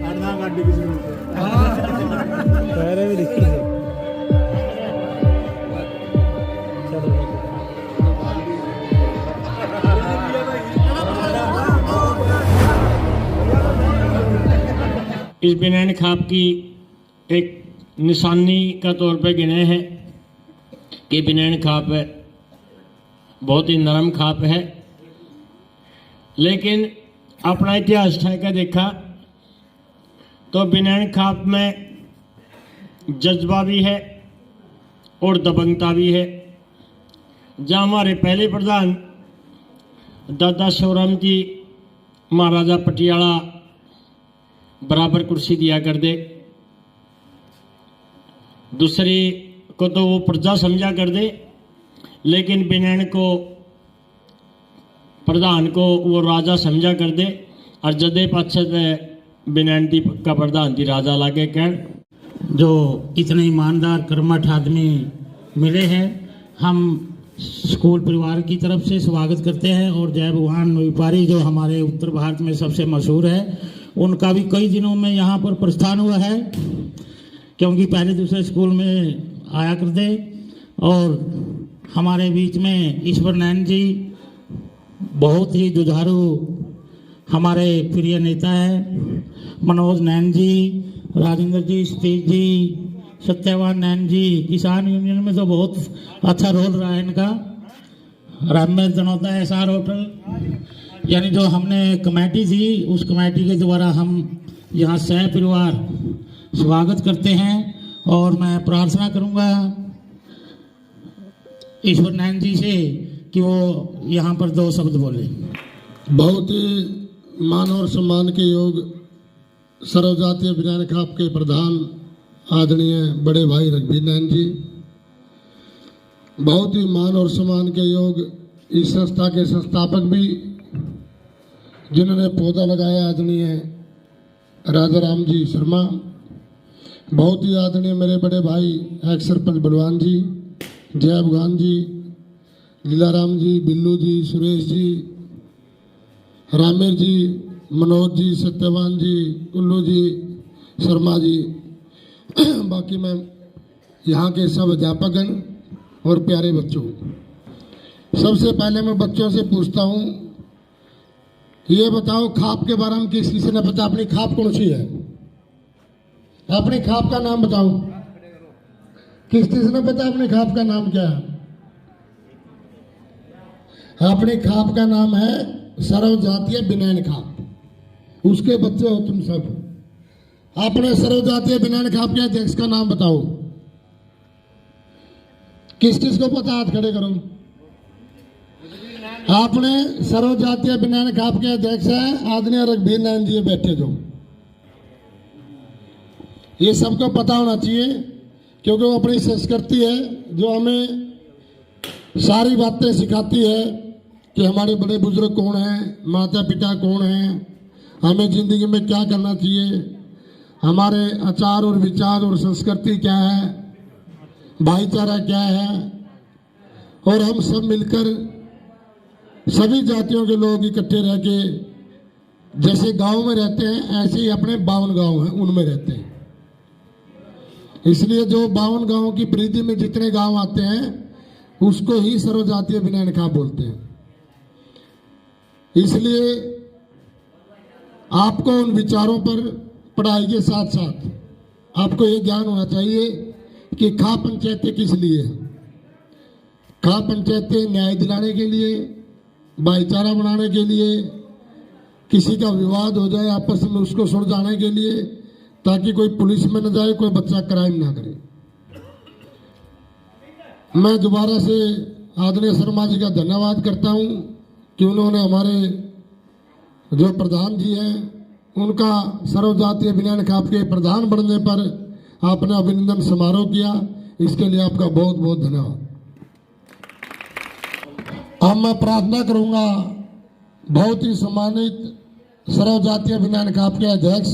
आधार card की जरूरत है। पहले भी लिखी है। इस बिनैन खाप की एक निशानी का तौर पे गिने हैं कि बिनैन खाप बहुत ही नरम खाप है, लेकिन अपना इतिहास ठह कर देखा तो बिनैन खाप में जज्बा भी है और दबंगता भी है। जहाँ हमारे पहले प्रधान दादा शिवराम जी महाराजा पटियाला बराबर कुर्सी दिया कर दे, दूसरी को तो वो प्रजा समझा कर दे, लेकिन बिनैन को प्रधान को वो राजा समझा कर दे। और जदे पाछे बिनैन दी का प्रधान दी राजा लागे कह। जो इतने ईमानदार कर्मठ आदमी मिले हैं, हम स्कूल परिवार की तरफ से स्वागत करते हैं। और जय भगवान व्यापारी जो हमारे उत्तर भारत में सबसे मशहूर है, उनका भी कई दिनों में यहाँ पर प्रस्थान हुआ है, क्योंकि पहले दूसरे स्कूल में आया करते। और हमारे बीच में ईश्वर नैन जी बहुत ही जुझारू हमारे प्रिय नेता है। मनोज नैन जी, राजेंद्र जी, सतीश जी, सत्यवान नैन जी, किसान यूनियन में तो बहुत अच्छा रोल रहा है इनका। राममेर जनौता SR होटल, यानी जो हमने कमेटी थी, उस कमेटी के द्वारा हम यहाँ सह परिवार स्वागत करते हैं। और मैं प्रार्थना करूँगा ईश्वर नैन जी से कि वो यहाँ पर 2 शब्द बोले। बहुत ही मान और सम्मान के योग सर्वजातीय बिनैन खाप के प्रधान आदरणीय बड़े भाई रघुवीर नैन जी, बहुत ही मान और सम्मान के योग इस संस्था के संस्थापक भी जिन्होंने पौधा लगाया आदरणीय राजा राम जी शर्मा, बहुत ही आदरणीय मेरे बड़े भाई एक्स सरपंच बलवान जी, जय भगवान जी, लीलाराम जी, बिल्लू जी, सुरेश जी, रामेर जी, मनोज जी, सत्यवान जी, उल्लू जी, शर्मा जी, बाकी मैं यहाँ के सब अध्यापकगण और प्यारे बच्चों, सबसे पहले मैं बच्चों से पूछता हूँ, ये बताओ खाप के बारे में किस किसी ने पता अपनी खाप कौन सी है? अपनी खाप का नाम बताओ। किस किसी ने पता अपनी खाप का नाम क्या है? अपनी खाप का नाम है सर्वजातीय बिनैन खाप। उसके बच्चे हो तुम सब। अपने सर्वजातीय बिनैन खाप के अध्यक्ष का नाम बताओ। किस किस को पता? हाथ खड़े करो। आपने सर्वजातीय बिनैन खाप के अध्यक्ष है आदरणीय रघुवीर नैन जी बैठे जो। ये सबको पता होना चाहिए, क्योंकि वो अपनी संस्कृति है जो हमें सारी बातें सिखाती है कि हमारे बड़े बुजुर्ग कौन हैं, माता पिता कौन हैं, हमें जिंदगी में क्या करना चाहिए, हमारे आचार और विचार और संस्कृति क्या है, भाईचारा क्या है। और हम सब मिलकर सभी जातियों के लोग इकट्ठे रह के जैसे गांव में रहते हैं, ऐसे ही अपने 52 गांव हैं उनमें रहते हैं। इसलिए जो 52 गांवों की परिधि में जितने गांव आते हैं उसको ही सर्वजातीय बिनैन खाप बोलते हैं। इसलिए आपको उन विचारों पर पढ़ाई के साथ साथ आपको ये ज्ञान होना चाहिए कि खाप पंचायतें किस लिए है। खाप पंचायतें न्याय दिलाने के लिए, भाईचारा बनाने के लिए, किसी का विवाद हो जाए आपस में उसको सुलझाने के लिए, ताकि कोई पुलिस में न जाए, कोई बच्चा क्राइम ना करे। मैं दोबारा से आदरणीय शर्मा जी का धन्यवाद करता हूं कि उन्होंने हमारे जो प्रधान जी हैं उनका सर्वजातीय बिनैन खाप के प्रधान बनने पर आपने अभिनंदन समारोह किया। इसके लिए आपका बहुत बहुत धन्यवाद। अब मैं प्रार्थना करूंगा बहुत ही सम्मानित सर्वजातीय बिनैन खाप के अध्यक्ष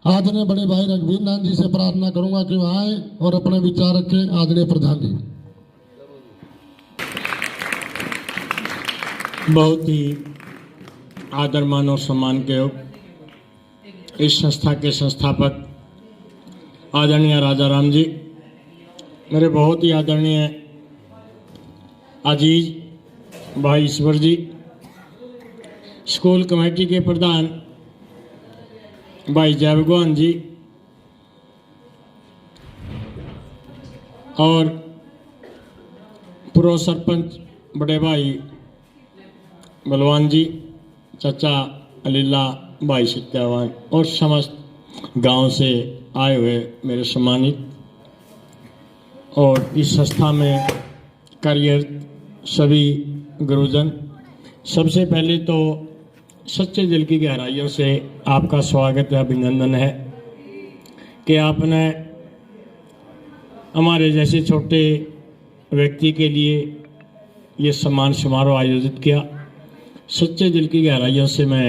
आदरणीय बड़े भाई रघुवीर नैन जी से प्रार्थना करूंगा कि वह आए और अपने विचार रखें। आदरणीय प्रधान जी। बहुत ही आदर मान और सम्मान के योग इस संस्था के संस्थापक आदरणीय राजा राम जी, मेरे बहुत ही आदरणीय अजीज भाई ईश्वर जी, स्कूल कमेटी के प्रधान भाई जय भगवान जी और पूर्व सरपंच बड़े भाई बलवान जी, चाचा अलीला भाई सत्यावान और समस्त गांव से आए हुए मेरे सम्मानित और इस संस्था में कार्यरत सभी गुरुजन, सबसे पहले तो सच्चे दिल की गहराइयों से आपका स्वागत है, अभिनंदन है कि आपने हमारे जैसे छोटे व्यक्ति के लिए ये सम्मान समारोह आयोजित किया। सच्चे दिल की गहराइयों से मैं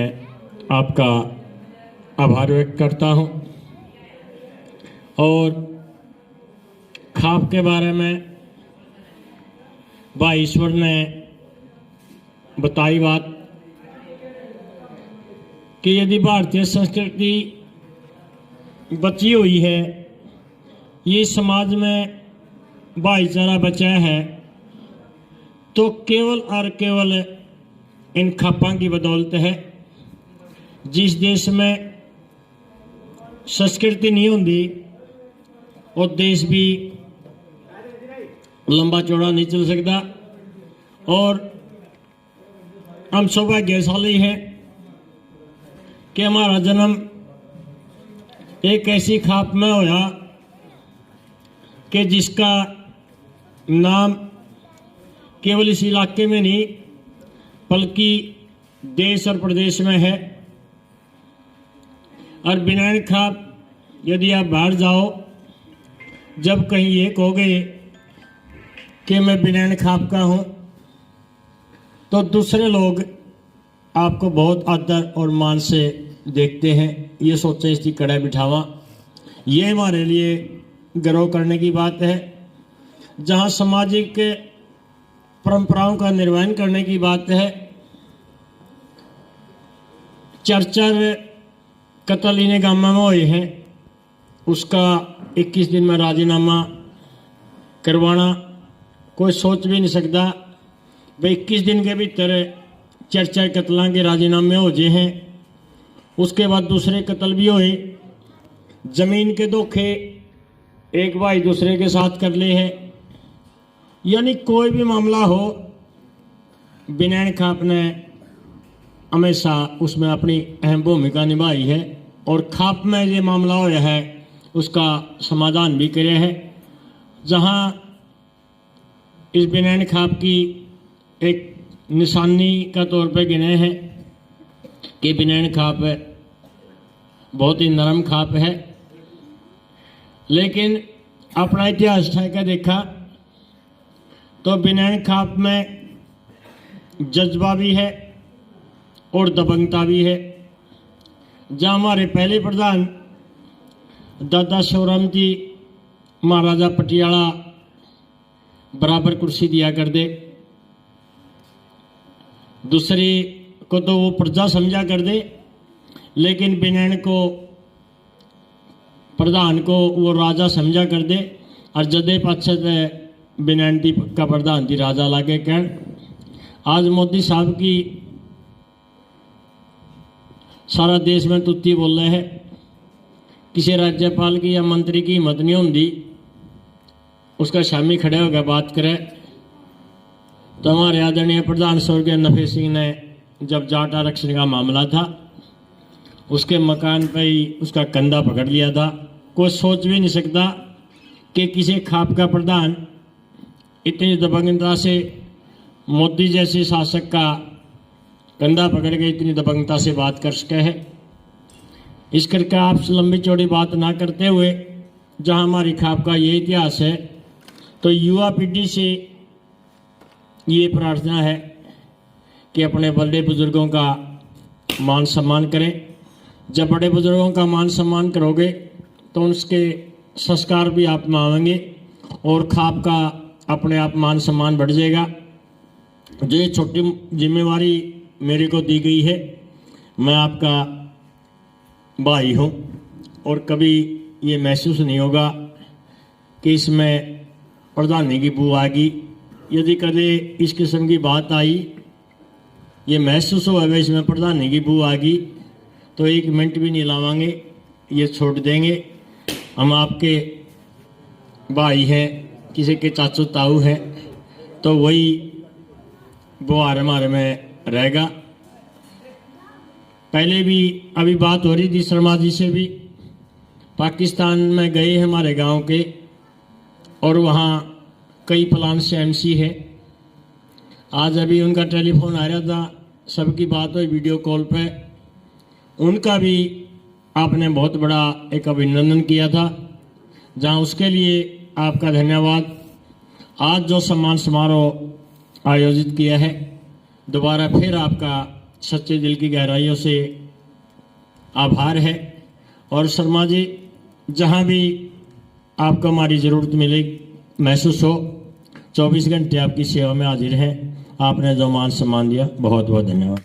आपका आभार व्यक्त करता हूँ। और खाप के बारे में भाई ईश्वर ने बताई बात कि यदि भारतीय संस्कृति बची हुई है, ये समाज में भाईचारा बचा है, तो केवल और केवल इन खापों की बदौलत है। जिस देश में संस्कृति नहीं होती वो देश भी लंबा चौड़ा नहीं चल सकता। और हम सौभाग्यशाली हैं कि हमारा जन्म एक ऐसी खाप में होया कि जिसका नाम केवल इस इलाके में नहीं बल्कि देश और प्रदेश में है। और बिनैन खाप, यदि आप बाहर जाओ, जब कहीं ये कहोगे कि मैं बिनैन खाप का हूँ, तो दूसरे लोग आपको बहुत आदर और मान से देखते हैं। ये सोचते हैं इसकी कड़ा बिठावा। ये हमारे लिए गर्व करने की बात है। जहाँ सामाजिक परंपराओं का निर्वहन करने की बात है, चर्चा कतल इन्हें गामा में हुए हैं, उसका 21 दिन में राजीनामा करवाना कोई सोच भी नहीं सकता। भाई 21 दिन के भीतर चर्चा कतलों के राजीनामे हो जाए हैं, उसके बाद दूसरे कत्ल भी हुए, जमीन के धोखे एक भाई दूसरे के साथ कर ले हैं। यानी कोई भी मामला हो, बिनैन खाप ने हमेशा उसमें अपनी अहम भूमिका निभाई है और खाप में ये मामला होया है उसका समाधान भी करे है। जहाँ इस बिनैन खाप की एक निशानी का तौर पे गिने हैं कि बिनैन खाप बहुत ही नरम खाप है, लेकिन अपना इतिहास ठहका देखा तो बिनैन खाप में जज्बा भी है और दबंगता भी है। जहाँ हमारे पहले प्रधान दादा शिवराम जी महाराजा पटियाला बराबर कुर्सी दिया कर दे, दूसरी को तो वो प्रजा समझा कर दे, लेकिन बिनैन को प्रधान को वो राजा समझा कर दे। और जदे पाछे बिनैन का प्रधान थी राजा लागे कहन। आज मोदी साहब की सारा देश में तुत्ती बोल रहे हैं, किसी राज्यपाल की या मंत्री की हिम्मत नहीं होती उसका शामी खड़े होकर बात करे। तो हमारे आदरणीय प्रधान स्वर्गीय नफे सिंह ने जब जाट आरक्षण का मामला था, उसके मकान पे ही उसका कंधा पकड़ लिया था। कोई सोच भी नहीं सकता कि किसी खाप का प्रधान इतनी दबंगता से मोदी जैसे शासक का कंधा पकड़ के इतनी दबंगता से बात कर सके है। इस करके आप लंबी चौड़ी बात ना करते हुए, जहां हमारी खाप का ये इतिहास है, तो युवा पीढ़ी से ये प्रार्थना है कि अपने बड़े बुजुर्गों का मान सम्मान करें। जब बड़े बुजुर्गों का मान सम्मान करोगे तो उसके संस्कार भी आप मांगेंगे और खाप का अपने आप मान सम्मान बढ़ जाएगा। जो ये छोटी जिम्मेवारी मेरे को दी गई है, मैं आपका भाई हूँ और कभी ये महसूस नहीं होगा कि इसमें प्रधानी की बू आ गई। यदि कभी इस किस्म की बात आई, ये महसूस होगा इसमें प्रधानी की बू आ गई, तो 1 मिनट भी नहीं लावांगे, ये छोड़ देंगे। हम आपके भाई हैं, किसी के चाचू ताऊ हैं, तो वही बुहार हमारे में रहेगा। पहले भी अभी बात हो रही थी शर्मा जी से भी, पाकिस्तान में गए हमारे गांव के, और वहाँ कई प्लान से एमसी है। आज अभी उनका टेलीफोन आ रहा था, सबकी बात हुई वीडियो कॉल पे। उनका भी आपने बहुत बड़ा एक अभिनंदन किया था, जहाँ उसके लिए आपका धन्यवाद। आज जो सम्मान समारोह आयोजित किया है, दोबारा फिर आपका सच्चे दिल की गहराइयों से आभार है। और शर्मा जी, जहाँ भी आपको हमारी ज़रूरत मिले, महसूस हो, 24 घंटे आपकी सेवा में हाजिर है। आपने जो मान सम्मान दिया, बहुत बहुत धन्यवाद।